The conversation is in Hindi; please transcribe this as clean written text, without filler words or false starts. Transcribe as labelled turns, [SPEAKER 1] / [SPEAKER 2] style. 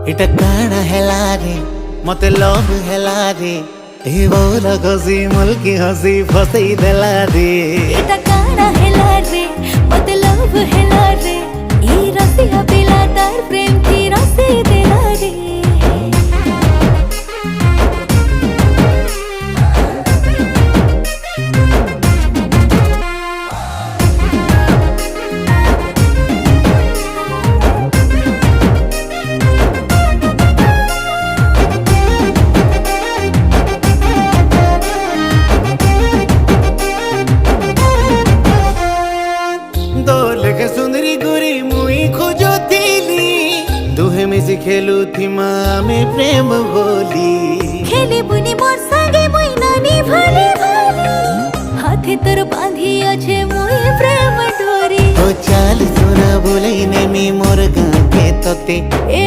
[SPEAKER 1] इटा काना हेला रे मते लव हेला रे ए बोल गसी मुल्की हसी फसई देला रे
[SPEAKER 2] इटा काना हेला रे मते लव हेला रे ई रसिया पिला तार प्रेम की रसी देला रे
[SPEAKER 1] सुंदरी गुरी मुई खोजो थीली दुहे मिसी खेलू थी माँ में प्रेम बोली
[SPEAKER 2] खेली बुनी मोर संगे मुई नानी भाले भाले हाथे तोर बांधी अच्छे मुई प्रेम डोरी
[SPEAKER 1] ओ चाल सुना बोले ने मी मोर गाके तोते ए